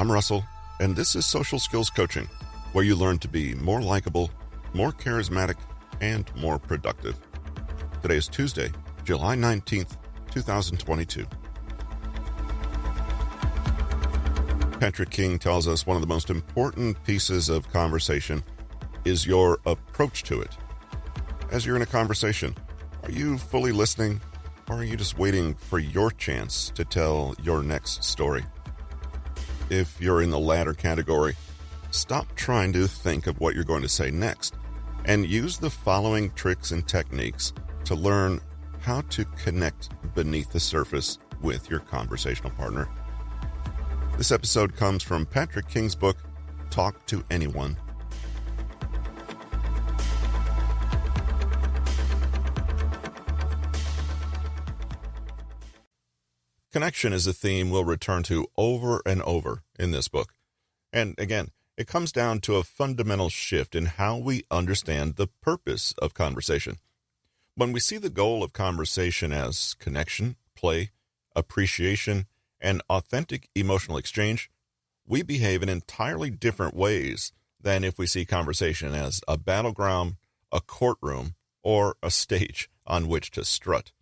I'm Russell, and this is Social Skills Coaching, where you learn to be more likable, more charismatic, and more productive. Today is Tuesday, July 19th, 2022. Patrick King tells us one of the most important pieces of conversation is your approach to it. As you're in a conversation, are you fully listening, or are you just waiting for your chance to tell your next story? If you're in the latter category, stop trying to think of what you're going to say next and use the following tricks and techniques to learn how to connect beneath the surface with your conversational partner. This episode comes from Patrick King's book, Talk to Anyone. Connection is a theme we'll return to over and over in this book. And again, it comes down to a fundamental shift in how we understand the purpose of conversation. When we see the goal of conversation as connection, play, appreciation, and authentic emotional exchange, we behave in entirely different ways than if we see conversation as a battleground, a courtroom, or a stage on which to strut.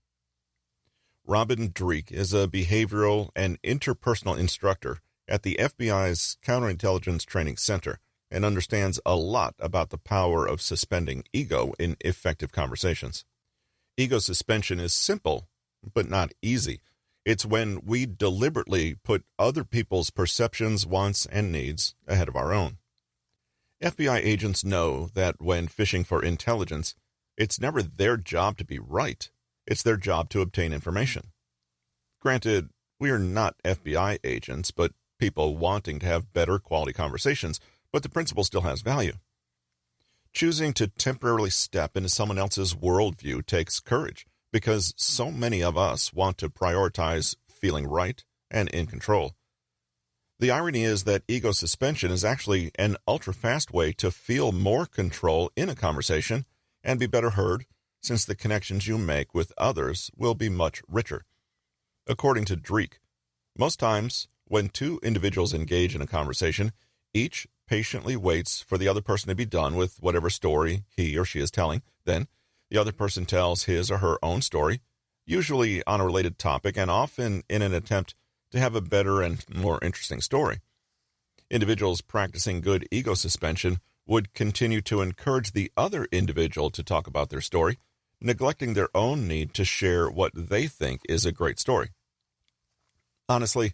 Robin Dreeke is a behavioral and interpersonal instructor at the FBI's Counterintelligence Training Center and understands a lot about the power of suspending ego in effective conversations. Ego suspension is simple, but not easy. It's when we deliberately put other people's perceptions, wants, and needs ahead of our own. FBI agents know that when fishing for intelligence, it's never their job to be right. It's their job to obtain information. Granted, we are not FBI agents, but people wanting to have better quality conversations, but the principle still has value. Choosing to temporarily step into someone else's worldview takes courage, because so many of us want to prioritize feeling right and in control. The irony is that ego suspension is actually an ultra-fast way to feel more control in a conversation and be better heard, since the connections you make with others will be much richer. According to Dreeke, most times when two individuals engage in a conversation, each patiently waits for the other person to be done with whatever story he or she is telling. Then the other person tells his or her own story, usually on a related topic and often in an attempt to have a better and more interesting story. Individuals practicing good ego suspension would continue to encourage the other individual to talk about their story, neglecting their own need to share what they think is a great story. Honestly,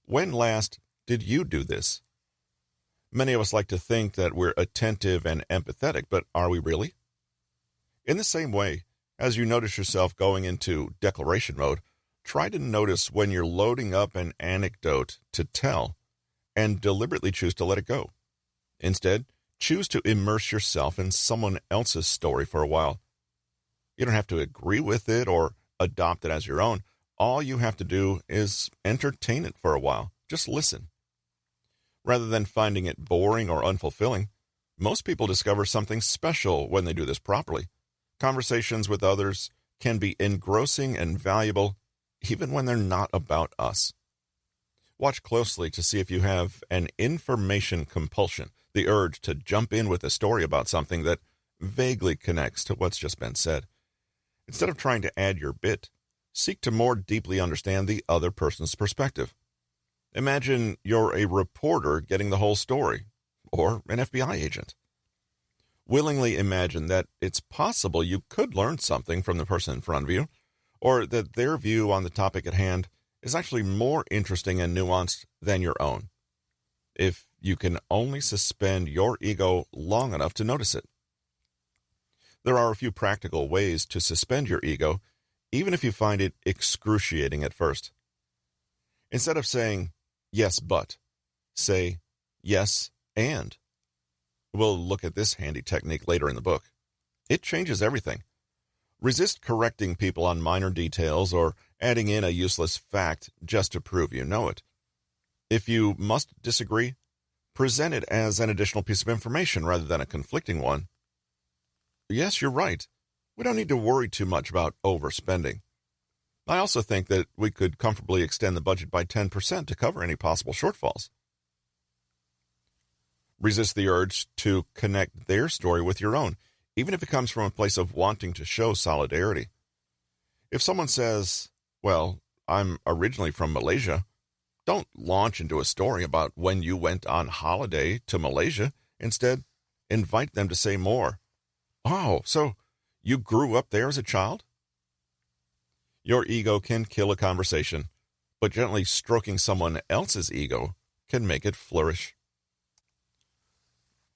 when last did you do this? Many of us like to think that we're attentive and empathetic, but are we really? In the same way, as you notice yourself going into declaration mode, try to notice when you're loading up an anecdote to tell and deliberately choose to let it go. Instead, choose to immerse yourself in someone else's story for a while. You don't have to agree with it or adopt it as your own. All you have to do is entertain it for a while. Just listen. Rather than finding it boring or unfulfilling, most people discover something special when they do this properly. Conversations with others can be engrossing and valuable, even when they're not about us. Watch closely to see if you have an information compulsion, the urge to jump in with a story about something that vaguely connects to what's just been said. Instead of trying to add your bit, seek to more deeply understand the other person's perspective. Imagine you're a reporter getting the whole story, or an FBI agent. Willingly imagine that it's possible you could learn something from the person in front of you, or that their view on the topic at hand is actually more interesting and nuanced than your own, if you can only suspend your ego long enough to notice it. There are a few practical ways to suspend your ego, even if you find it excruciating at first. Instead of saying, yes, but, say, yes, and. We'll look at this handy technique later in the book. It changes everything. Resist correcting people on minor details or adding in a useless fact just to prove you know it. If you must disagree, present it as an additional piece of information rather than a conflicting one. Yes, you're right. We don't need to worry too much about overspending. I also think that we could comfortably extend the budget by 10% to cover any possible shortfalls. Resist the urge to connect their story with your own, even if it comes from a place of wanting to show solidarity. If someone says, well, I'm originally from Malaysia, don't launch into a story about when you went on holiday to Malaysia. Instead, invite them to say more. Oh, so you grew up there as a child? Your ego can kill a conversation, but gently stroking someone else's ego can make it flourish.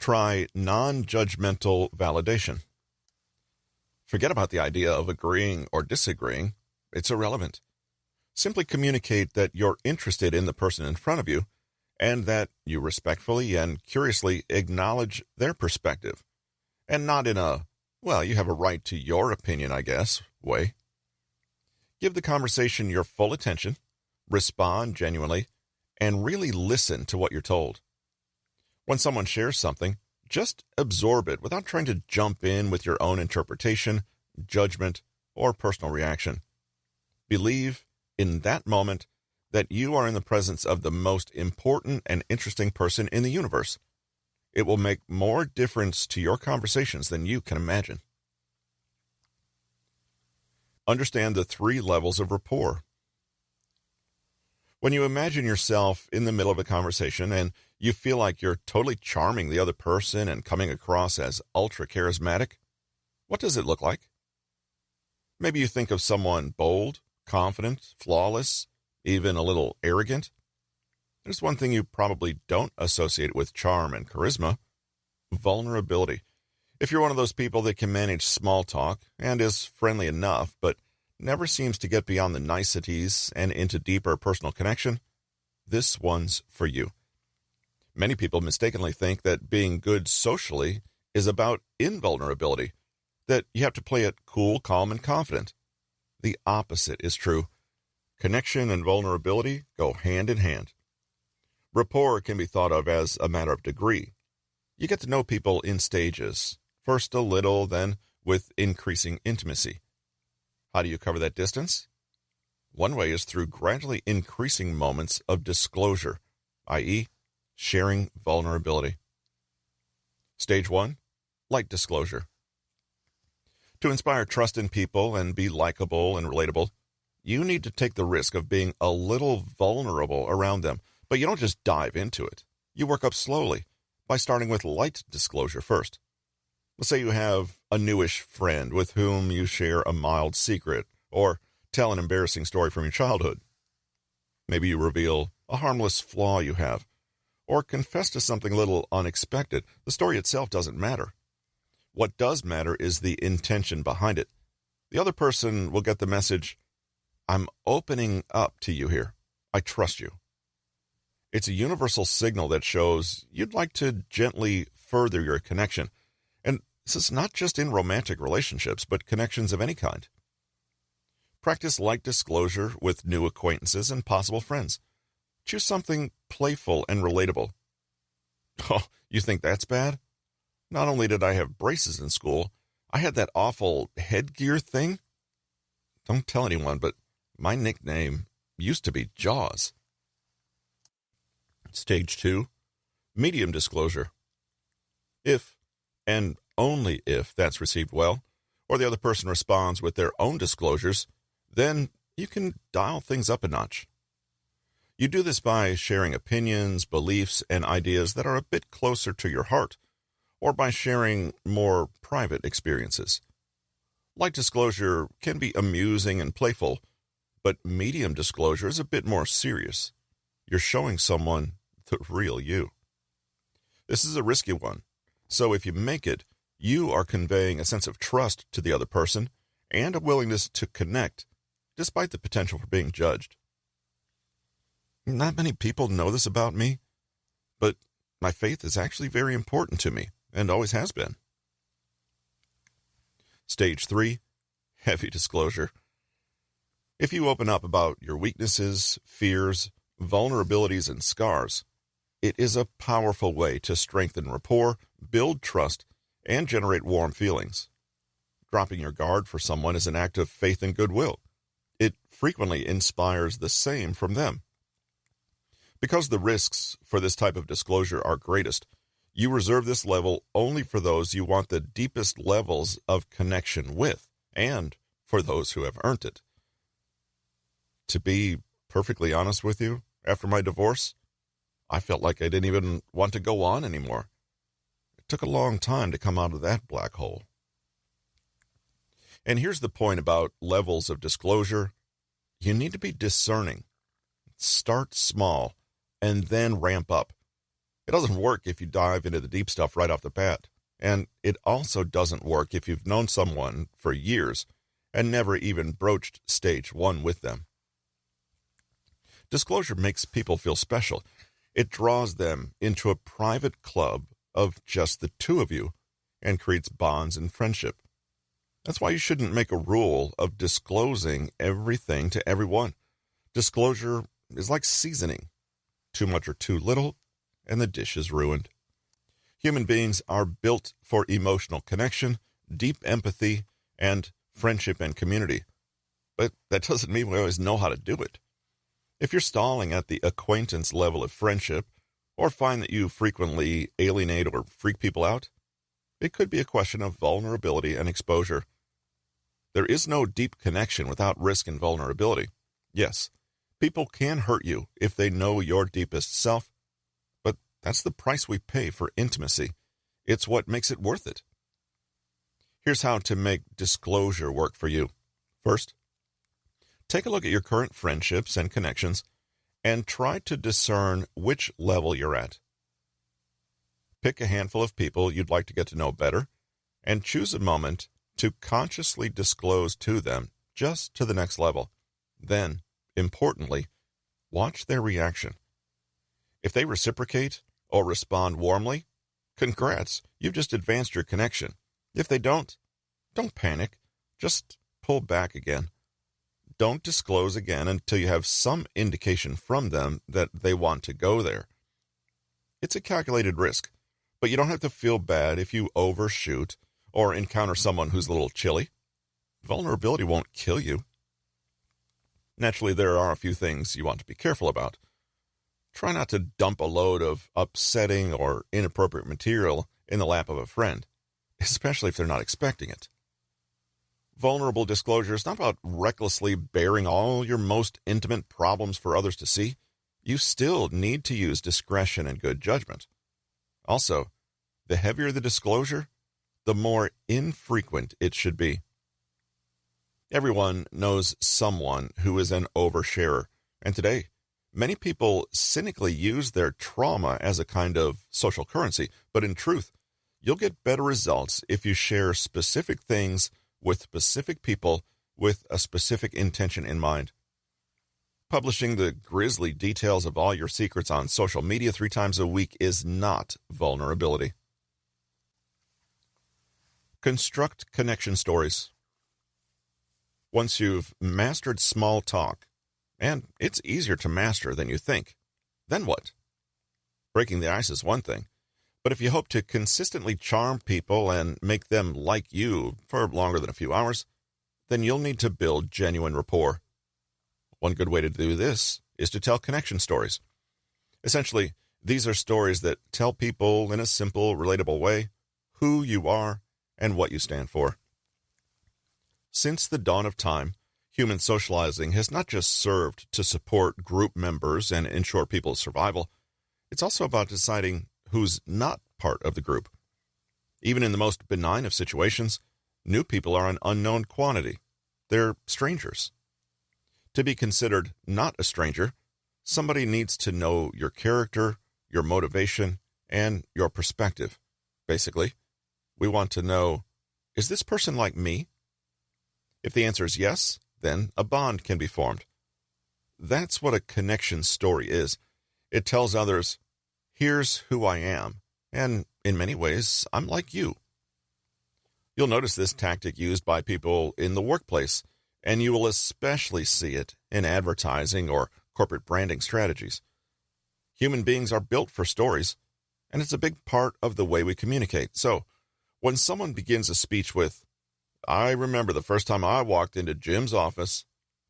Try non-judgmental validation. Forget about the idea of agreeing or disagreeing. It's irrelevant. Simply communicate that you're interested in the person in front of you and that you respectfully and curiously acknowledge their perspective, and not in a, well, you have a right to your opinion, I guess, way. Give the conversation your full attention, respond genuinely, and really listen to what you're told. When someone shares something, just absorb it without trying to jump in with your own interpretation, judgment, or personal reaction. Believe in that moment that you are in the presence of the most important and interesting person in the universe. It will make more difference to your conversations than you can imagine. Understand the 3 levels of rapport. When you imagine yourself in the middle of a conversation and you feel like you're totally charming the other person and coming across as ultra charismatic, what does it look like? Maybe you think of someone bold, confident, flawless, even a little arrogant. There's one thing you probably don't associate with charm and charisma: vulnerability. If you're one of those people that can manage small talk and is friendly enough, but never seems to get beyond the niceties and into deeper personal connection, this one's for you. Many people mistakenly think that being good socially is about invulnerability, that you have to play it cool, calm, and confident. The opposite is true. Connection and vulnerability go hand in hand. Rapport can be thought of as a matter of degree. You get to know people in stages, first a little, then with increasing intimacy. How do you cover that distance? One way is through gradually increasing moments of disclosure, i.e., sharing vulnerability. Stage 1, light disclosure. To inspire trust in people and be likable and relatable, you need to take the risk of being a little vulnerable around them, but you don't just dive into it. You work up slowly by starting with light disclosure first. Let's say you have a newish friend with whom you share a mild secret or tell an embarrassing story from your childhood. Maybe you reveal a harmless flaw you have or confess to something a little unexpected. The story itself doesn't matter. What does matter is the intention behind it. The other person will get the message, I'm opening up to you here. I trust you. It's a universal signal that shows you'd like to gently further your connection. And this is not just in romantic relationships, but connections of any kind. Practice light disclosure with new acquaintances and possible friends. Choose something playful and relatable. Oh, you think that's bad? Not only did I have braces in school, I had that awful headgear thing. Don't tell anyone, but my nickname used to be Jaws. Stage 2, medium disclosure. If, and only if, that's received well, or the other person responds with their own disclosures, then you can dial things up a notch. You do this by sharing opinions, beliefs, and ideas that are a bit closer to your heart, or by sharing more private experiences. Light disclosure can be amusing and playful, but medium disclosure is a bit more serious. You're showing someone the real you. This is a risky one, so if you make it, you are conveying a sense of trust to the other person and a willingness to connect, despite the potential for being judged. Not many people know this about me, but my faith is actually very important to me, and always has been. Stage 3, heavy disclosure. If you open up about your weaknesses, fears, vulnerabilities, and scars, it is a powerful way to strengthen rapport, build trust, and generate warm feelings. Dropping your guard for someone is an act of faith and goodwill. It frequently inspires the same from them. Because the risks for this type of disclosure are greatest, You reserve this level only for those you want the deepest levels of connection with, and for those who have earned it. To be perfectly honest with you, after my divorce, I felt like I didn't even want to go on anymore. It took a long time to come out of that black hole. And here's the point about levels of disclosure. You need to be discerning. Start small and then ramp up. It doesn't work if you dive into the deep stuff right off the bat. And it also doesn't work if you've known someone for years and never even broached stage one with them. Disclosure makes people feel special. It draws them into a private club of just the two of you and creates bonds and friendship. That's why you shouldn't make a rule of disclosing everything to everyone. Disclosure is like seasoning. Too much or too little, and the dish is ruined. Human beings are built for emotional connection, deep empathy, and friendship and community. But that doesn't mean we always know how to do it. If you're stalling at the acquaintance level of friendship, or find that you frequently alienate or freak people out, it could be a question of vulnerability and exposure. There is no deep connection without risk and vulnerability. Yes, people can hurt you if they know your deepest self, but that's the price we pay for intimacy. It's what makes it worth it. Here's how to make disclosure work for you. First, take a look at your current friendships and connections and try to discern which level you're at. Pick a handful of people you'd like to get to know better and choose a moment to consciously disclose to them just to the next level. Then, importantly, watch their reaction. If they reciprocate or respond warmly, congrats, you've just advanced your connection. If they don't panic, just pull back again. Don't disclose again until you have some indication from them that they want to go there. It's a calculated risk, but you don't have to feel bad if you overshoot or encounter someone who's a little chilly. Vulnerability won't kill you. Naturally, there are a few things you want to be careful about. Try not to dump a load of upsetting or inappropriate material in the lap of a friend, especially if they're not expecting it. Vulnerable disclosure is not about recklessly bearing all your most intimate problems for others to see. You still need to use discretion and good judgment. Also, the heavier the disclosure, the more infrequent it should be. Everyone knows someone who is an oversharer, and today, many people cynically use their trauma as a kind of social currency, but in truth, you'll get better results if you share specific things with specific people with a specific intention in mind. Publishing the grisly details of all your secrets on social media 3 times a week is not vulnerability. Construct connection stories. Once you've mastered small talk, and it's easier to master than you think, then what? Breaking the ice is one thing, but if you hope to consistently charm people and make them like you for longer than a few hours, then you'll need to build genuine rapport. One good way to do this is to tell connection stories. Essentially, these are stories that tell people in a simple, relatable way who you are and what you stand for. Since the dawn of time, human socializing has not just served to support group members and ensure people's survival, it's also about deciding who's not part of the group. Even in the most benign of situations, new people are an unknown quantity. They're strangers. To be considered not a stranger, somebody needs to know your character, your motivation, and your perspective. Basically, we want to know, is this person like me? If the answer is yes, then a bond can be formed. That's what a connection story is. It tells others, here's who I am, and in many ways, I'm like you. You'll notice this tactic used by people in the workplace, and you will especially see it in advertising or corporate branding strategies. Human beings are built for stories, and it's a big part of the way we communicate. So, when someone begins a speech with, I remember the first time I walked into Jim's office,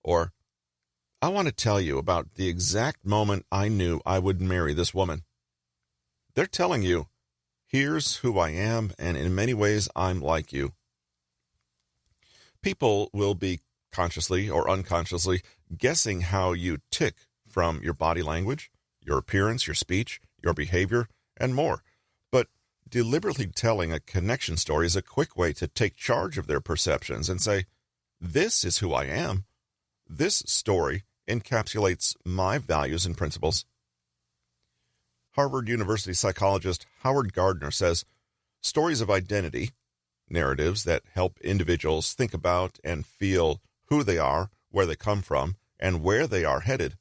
or I want to tell you about the exact moment I knew I would marry this woman, they're telling you, Here's who I am, and in many ways, I'm like you. People will be consciously or unconsciously guessing how you tick from your body language, your appearance, your speech, your behavior, and more. But deliberately telling a connection story is a quick way to take charge of their perceptions and say, this is who I am. This story encapsulates my values and principles. Harvard University psychologist Howard Gardner says, stories of identity, narratives that help individuals think about and feel who they are, where they come from, and where they are headed,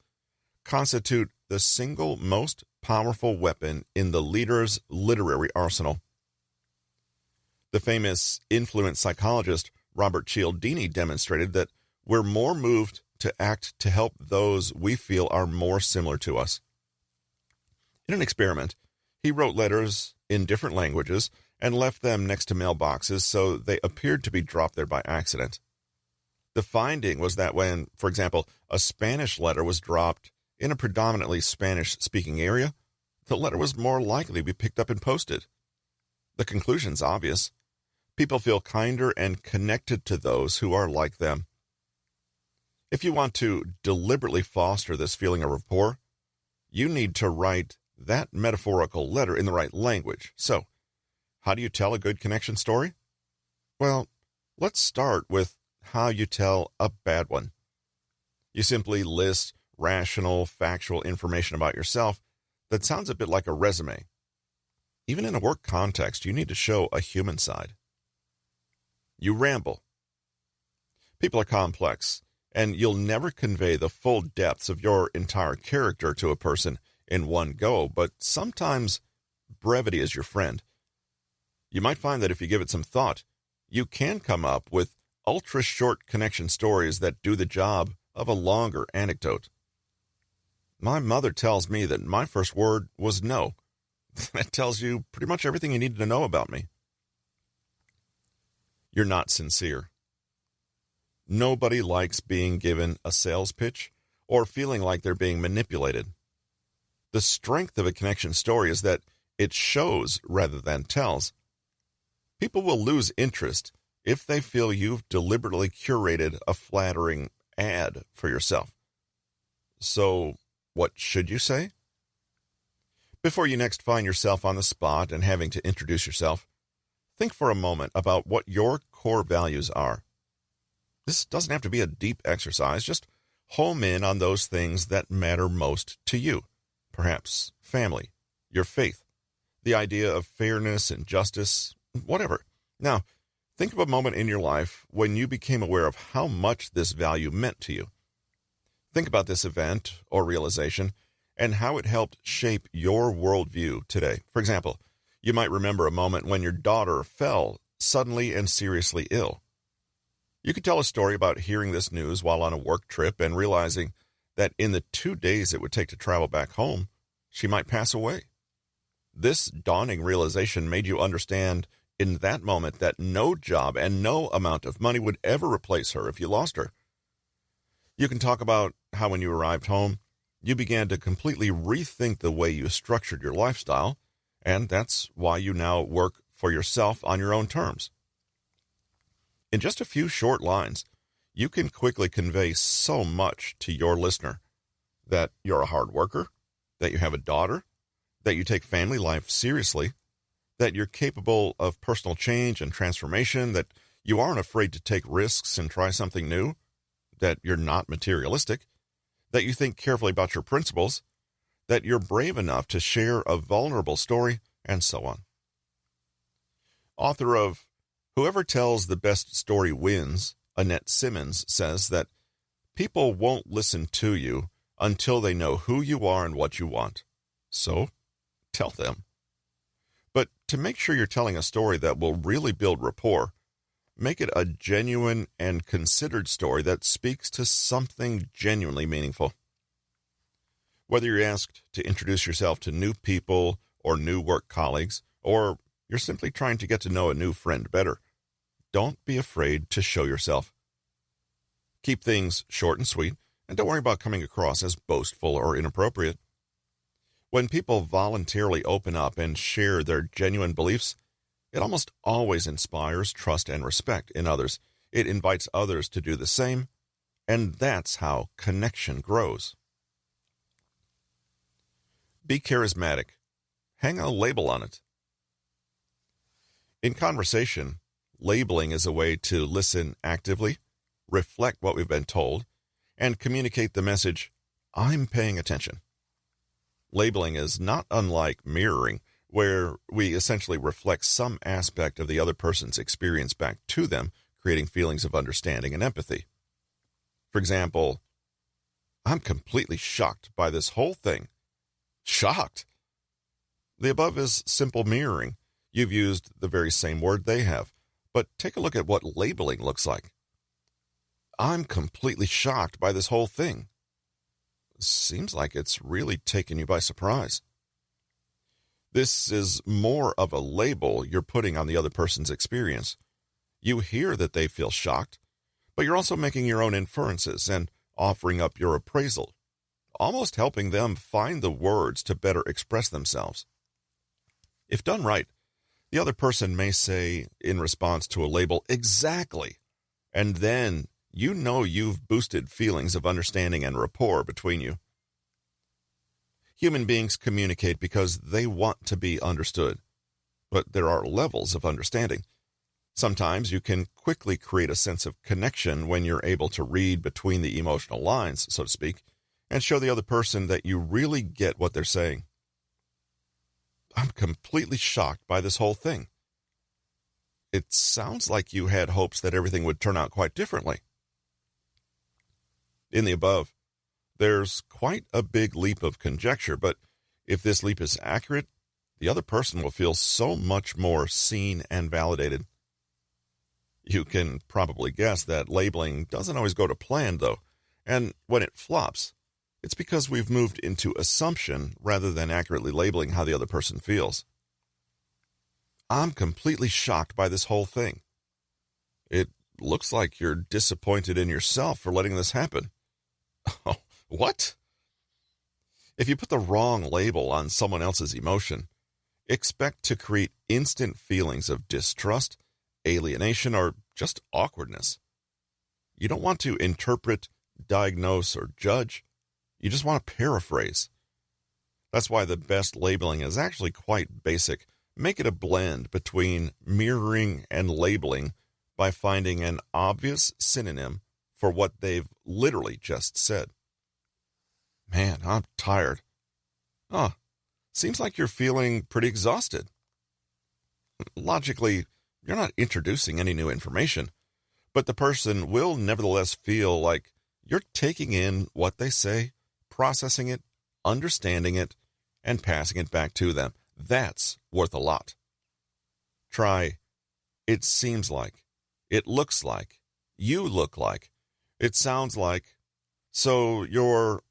constitute the single most powerful weapon in the leader's literary arsenal. The famous influence psychologist Robert Cialdini demonstrated that we're more moved to act to help those we feel are more similar to us. In an experiment, he wrote letters in different languages and left them next to mailboxes so they appeared to be dropped there by accident. The finding was that when, for example, a Spanish letter was dropped in a predominantly Spanish-speaking area, the letter was more likely to be picked up and posted. The conclusion's obvious. People feel kinder and connected to those who are like them. If you want to deliberately foster this feeling of rapport, you need to write that metaphorical letter in the right language. So, how do you tell a good connection story? Well, let's start with how you tell a bad one. You simply list rational, factual information about yourself that sounds a bit like a resume. Even in a work context, you need to show a human side. You ramble. People are complex, and you'll never convey the full depths of your entire character to a person in one go, but sometimes brevity is your friend. You might find that if you give it some thought, you can come up with ultra-short connection stories that do the job of a longer anecdote. My mother tells me that my first word was no. That tells you pretty much everything you need to know about me. You're not sincere. Nobody likes being given a sales pitch or feeling like they're being manipulated. The strength of a connection story is that it shows rather than tells. People will lose interest if they feel you've deliberately curated a flattering ad for yourself. So, what should you say? Before you next find yourself on the spot and having to introduce yourself, think for a moment about what your core values are. This doesn't have to be a deep exercise. Just home in on those things that matter most to you. Perhaps family, your faith, the idea of fairness and justice, whatever. Now, think of a moment in your life when you became aware of how much this value meant to you. Think about this event or realization and how it helped shape your worldview today. For example, you might remember a moment when your daughter fell suddenly and seriously ill. You could tell a story about hearing this news while on a work trip and realizing that in the 2 days it would take to travel back home, she might pass away. This dawning realization made you understand in that moment that no job and no amount of money would ever replace her if you lost her. You can talk about how when you arrived home, you began to completely rethink the way you structured your lifestyle, and that's why you now work for yourself on your own terms. In just a few short lines, you can quickly convey so much to your listener. That you're a hard worker, that you have a daughter, that you take family life seriously, that you're capable of personal change and transformation, that you aren't afraid to take risks and try something new, that you're not materialistic, that you think carefully about your principles, that you're brave enough to share a vulnerable story, and so on. Author of Whoever Tells the Best Story Wins, Annette Simmons, says that people won't listen to you until they know who you are and what you want. So, tell them. But to make sure you're telling a story that will really build rapport, make it a genuine and considered story that speaks to something genuinely meaningful. Whether you're asked to introduce yourself to new people or new work colleagues, or you're simply trying to get to know a new friend better, don't be afraid to show yourself. Keep things short and sweet, and don't worry about coming across as boastful or inappropriate. When people voluntarily open up and share their genuine beliefs, it almost always inspires trust and respect in others. It invites others to do the same, and that's how connection grows. Be charismatic. Hang a label on it. In conversation, labeling is a way to listen actively, reflect what we've been told, and communicate the message, I'm paying attention. Labeling is not unlike mirroring, where we essentially reflect some aspect of the other person's experience back to them, creating feelings of understanding and empathy. For example, I'm completely shocked by this whole thing. Shocked? The above is simple mirroring. You've used the very same word they have, but take a look at what labeling looks like. I'm completely shocked by this whole thing. Seems like it's really taken you by surprise. This is more of a label you're putting on the other person's experience. You hear that they feel shocked, but you're also making your own inferences and offering up your appraisal, almost helping them find the words to better express themselves. If done right, the other person may say in response to a label, exactly, and then you know you've boosted feelings of understanding and rapport between you. Human beings communicate because they want to be understood, but there are levels of understanding. Sometimes you can quickly create a sense of connection when you're able to read between the emotional lines, so to speak, and show the other person that you really get what they're saying. I'm completely shocked by this whole thing. It sounds like you had hopes that everything would turn out quite differently. In the above, there's quite a big leap of conjecture, but if this leap is accurate, the other person will feel so much more seen and validated. You can probably guess that labeling doesn't always go to plan, though, and when it flops, it's because we've moved into assumption rather than accurately labeling how the other person feels. I'm completely shocked by this whole thing. It looks like you're disappointed in yourself for letting this happen. Oh, what? If you put the wrong label on someone else's emotion, expect to create instant feelings of distrust, alienation, or just awkwardness. You don't want to interpret, diagnose, or judge. You just want to paraphrase. That's why the best labeling is actually quite basic. Make it a blend between mirroring and labeling by finding an obvious synonym for what they've literally just said. Man, I'm tired. Seems like you're feeling pretty exhausted. Logically, you're not introducing any new information, but the person will nevertheless feel like you're taking in what they say, processing it, understanding it, and passing it back to them. That's worth a lot. Try, it seems like, it looks like, you look like, it sounds like, so you're...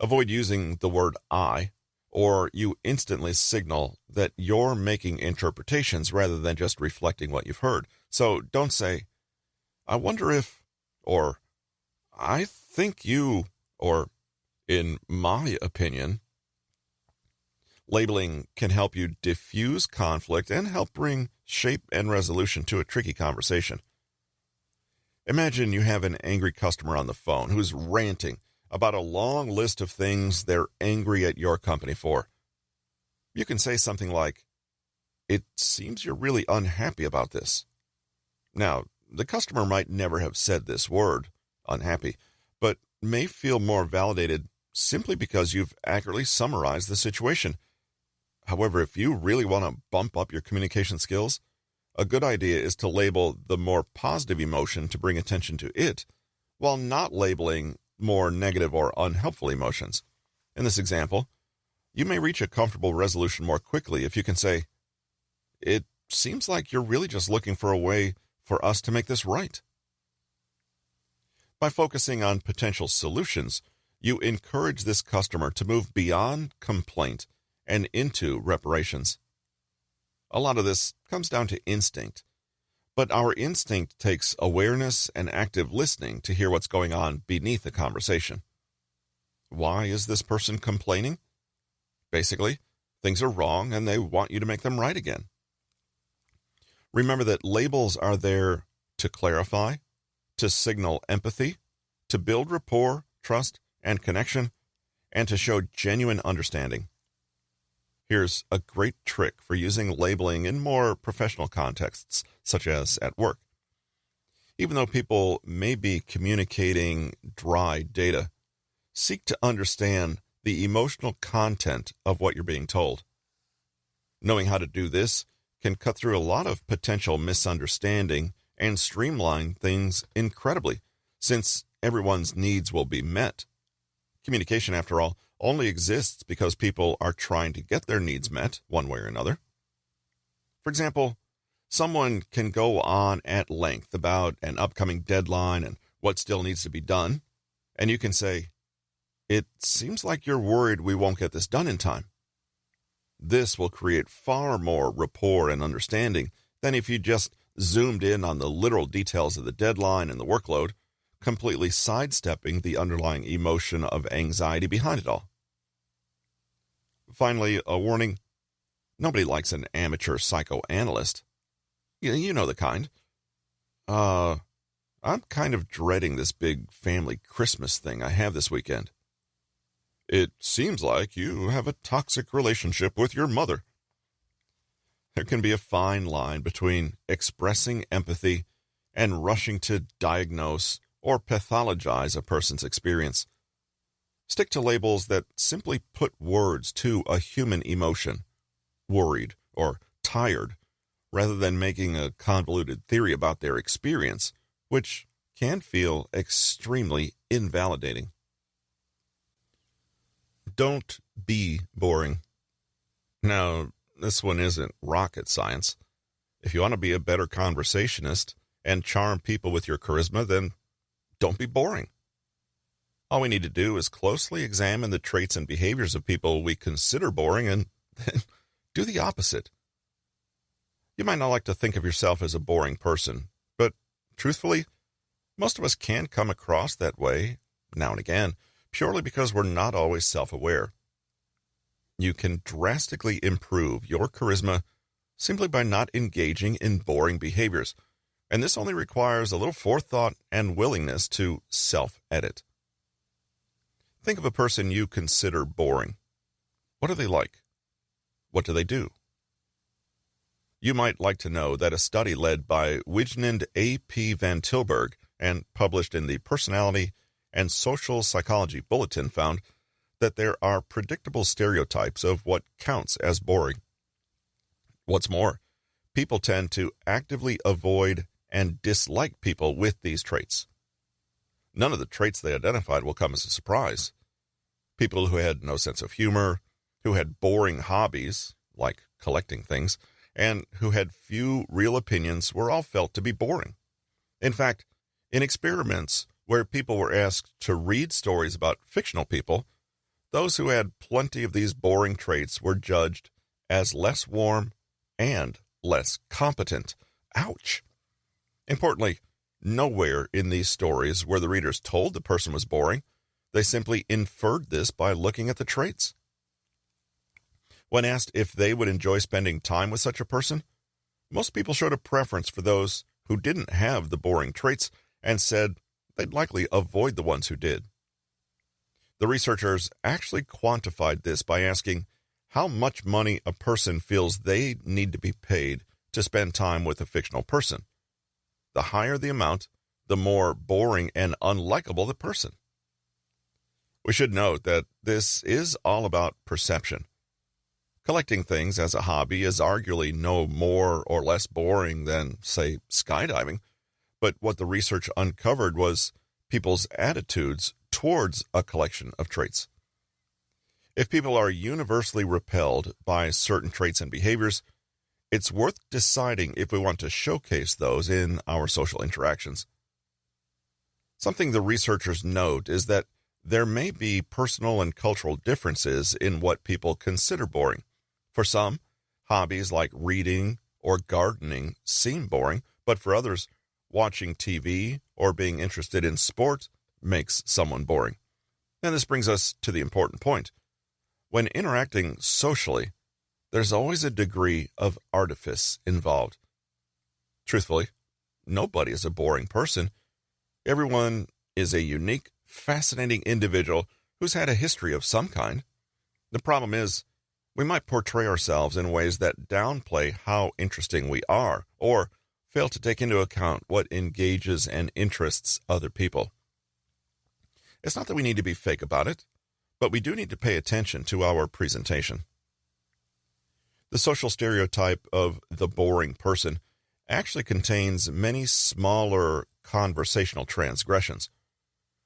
Avoid using the word I, or you instantly signal that you're making interpretations rather than just reflecting what you've heard. So don't say, I wonder if, or I think you, or in my opinion. Labeling can help you diffuse conflict and help bring shape and resolution to a tricky conversation. Imagine you have an angry customer on the phone who's ranting about a long list of things they're angry at your company for. You can say something like, it seems you're really unhappy about this. Now, the customer might never have said this word, unhappy, but may feel more validated simply because you've accurately summarized the situation. However, if you really want to bump up your communication skills, a good idea is to label the more positive emotion to bring attention to it, while not labeling more negative or unhelpful emotions. In this example, you may reach a comfortable resolution more quickly if you can say, it seems like you're really just looking for a way for us to make this right. By focusing on potential solutions, you encourage this customer to move beyond complaint and into reparations. A lot of this comes down to instinct, but our instinct takes awareness and active listening to hear what's going on beneath the conversation. Why is this person complaining? Basically, things are wrong and they want you to make them right again. Remember that labels are there to clarify, to signal empathy, to build rapport, trust, and connection, and to show genuine understanding. Here's a great trick for using labeling in more professional contexts, such as at work. Even though people may be communicating dry data, seek to understand the emotional content of what you're being told. Knowing how to do this can cut through a lot of potential misunderstanding and streamline things incredibly, since everyone's needs will be met. Communication, after all, only exists because people are trying to get their needs met one way or another. For example, someone can go on at length about an upcoming deadline and what still needs to be done, and you can say, "It seems like you're worried we won't get this done in time." This will create far more rapport and understanding than if you just zoomed in on the literal details of the deadline and the workload, completely sidestepping the underlying emotion of anxiety behind it all. Finally, a warning: nobody likes an amateur psychoanalyst. You know the kind. I'm kind of dreading this big family Christmas thing I have this weekend. It seems like you have a toxic relationship with your mother. There can be a fine line between expressing empathy and rushing to diagnose or pathologize a person's experience. Stick to labels that simply put words to a human emotion, worried or tired, rather than making a convoluted theory about their experience, which can feel extremely invalidating. Don't be boring. Now, this one isn't rocket science. If you want to be a better conversationist and charm people with your charisma, then don't be boring. All we need to do is closely examine the traits and behaviors of people we consider boring and then do the opposite. You might not like to think of yourself as a boring person, but truthfully, most of us can come across that way now and again, purely because we're not always self-aware. You can drastically improve your charisma simply by not engaging in boring behaviors, and this only requires a little forethought and willingness to self-edit. Think of a person you consider boring. What are they like? What do they do? You might like to know that a study led by Wijnand A.P. Van Tilburg and published in the Personality and Social Psychology Bulletin found that there are predictable stereotypes of what counts as boring. What's more, people tend to actively avoid and dislike people with these traits. None of the traits they identified will come as a surprise. People who had no sense of humor, who had boring hobbies, like collecting things, and who had few real opinions were all felt to be boring. In fact, in experiments where people were asked to read stories about fictional people, those who had plenty of these boring traits were judged as less warm and less competent. Ouch! Importantly, nowhere in these stories were the readers told the person was boring. They simply inferred this by looking at the traits. When asked if they would enjoy spending time with such a person, most people showed a preference for those who didn't have the boring traits and said they'd likely avoid the ones who did. The researchers actually quantified this by asking how much money a person feels they need to be paid to spend time with a fictional person. The higher the amount, the more boring and unlikable the person. We should note that this is all about perception. Collecting things as a hobby is arguably no more or less boring than, say, skydiving, but what the research uncovered was people's attitudes towards a collection of traits. If people are universally repelled by certain traits and behaviors, it's worth deciding if we want to showcase those in our social interactions. Something the researchers note is that there may be personal and cultural differences in what people consider boring. For some, hobbies like reading or gardening seem boring, but for others, watching TV or being interested in sport makes someone boring. And this brings us to the important point. When interacting socially, there's always a degree of artifice involved. Truthfully, nobody is a boring person. Everyone is a unique, fascinating individual who's had a history of some kind. The problem is, we might portray ourselves in ways that downplay how interesting we are, or fail to take into account what engages and interests other people. It's not that we need to be fake about it, but we do need to pay attention to our presentation. The social stereotype of the boring person actually contains many smaller conversational transgressions.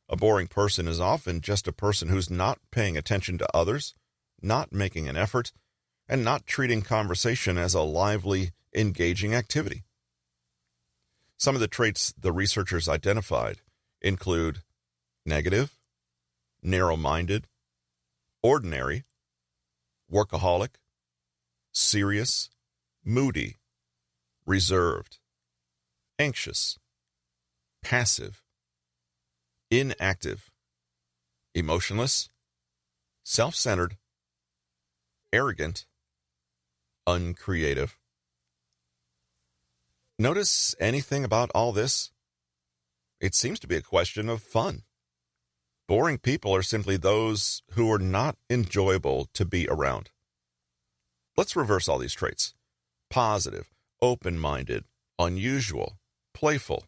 A boring person is often just a person who's not paying attention to others, not making an effort, and not treating conversation as a lively, engaging activity. Some of the traits the researchers identified include negative, narrow-minded, ordinary, workaholic, serious, moody, reserved, anxious, passive, inactive, emotionless, self-centered, arrogant, uncreative. Notice anything about all this? It seems to be a question of fun. Boring people are simply those who are not enjoyable to be around. Let's reverse all these traits. Positive, open-minded, unusual, playful,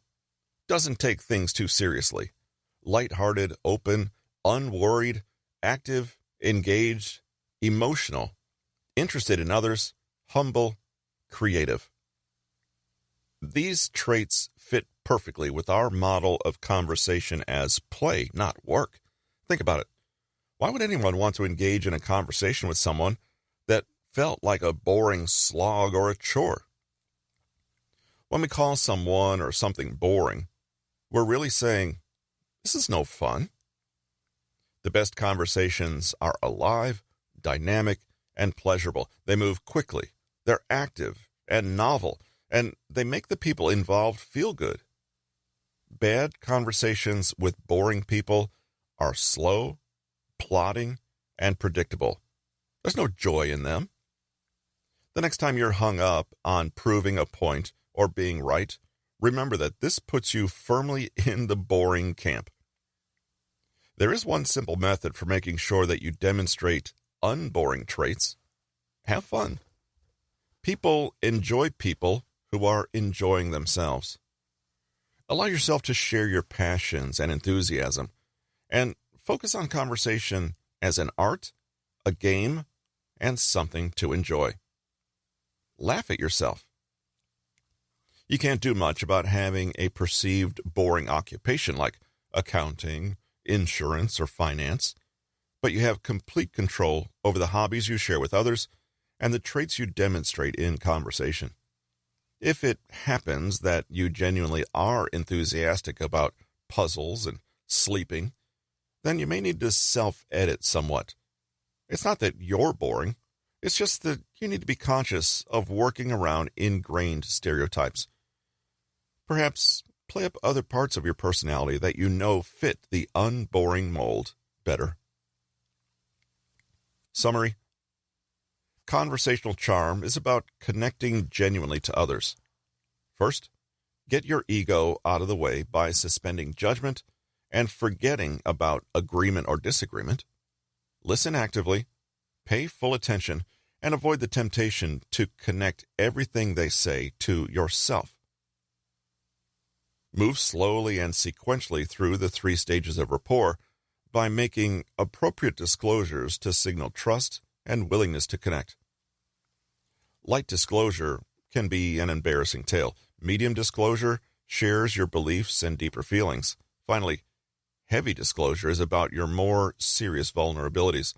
doesn't take things too seriously, light-hearted, open, unworried, active, engaged, emotional, interested in others, humble, creative. These traits fit perfectly with our model of conversation as play, not work. Think about it. Why would anyone want to engage in a conversation with someone that felt like a boring slog or a chore? When we call someone or something boring, we're really saying, this is no fun. The best conversations are alive, dynamic, and pleasurable. They move quickly. They're active and novel, and they make the people involved feel good. Bad conversations with boring people are slow, plodding, and predictable. There's no joy in them. The next time you're hung up on proving a point or being right, remember that this puts you firmly in the boring camp. There is one simple method for making sure that you demonstrate unboring traits. Have fun. People enjoy people who are enjoying themselves. Allow yourself to share your passions and enthusiasm, and focus on conversation as an art, a game, and something to enjoy. Laugh at yourself. You can't do much about having a perceived boring occupation like accounting, insurance, or finance, but you have complete control over the hobbies you share with others and the traits you demonstrate in conversation. If it happens that you genuinely are enthusiastic about puzzles and sleeping, then you may need to self-edit somewhat. It's not that you're boring, it's just that you need to be conscious of working around ingrained stereotypes. Perhaps play up other parts of your personality that you know fit the unboring mold better. Summary: conversational charm is about connecting genuinely to others. First, get your ego out of the way by suspending judgment and forgetting about agreement or disagreement. Listen actively, pay full attention, and avoid the temptation to connect everything they say to yourself. Move slowly and sequentially through the 3 stages of rapport by making appropriate disclosures to signal trust and willingness to connect. Light disclosure can be an embarrassing tale. Medium disclosure shares your beliefs and deeper feelings. Finally, heavy disclosure is about your more serious vulnerabilities.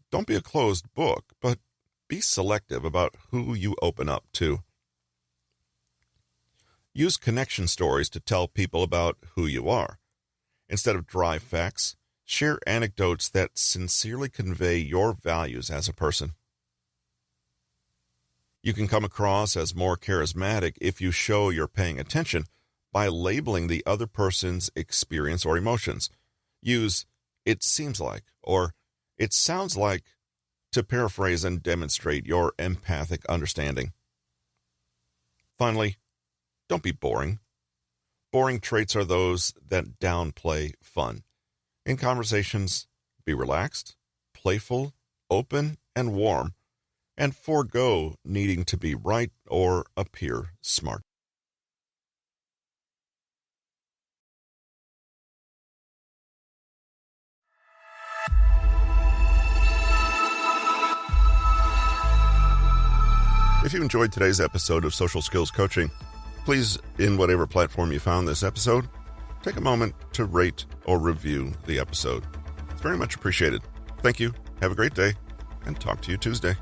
Don't be a closed book, but be selective about who you open up to. Use connection stories to tell people about who you are. Instead of dry facts, share anecdotes that sincerely convey your values as a person. You can come across as more charismatic if you show you're paying attention by labeling the other person's experience or emotions. Use "it seems like" or It sounds like to paraphrase and demonstrate your empathic understanding. Finally, don't be boring. Boring traits are those that downplay fun. In conversations, be relaxed, playful, open, and warm, and forego needing to be right or appear smart. If you enjoyed today's episode of Social Skills Coaching, please, in whatever platform you found this episode, take a moment to rate or review the episode. It's very much appreciated. Thank you. Have a great day, and talk to you Tuesday.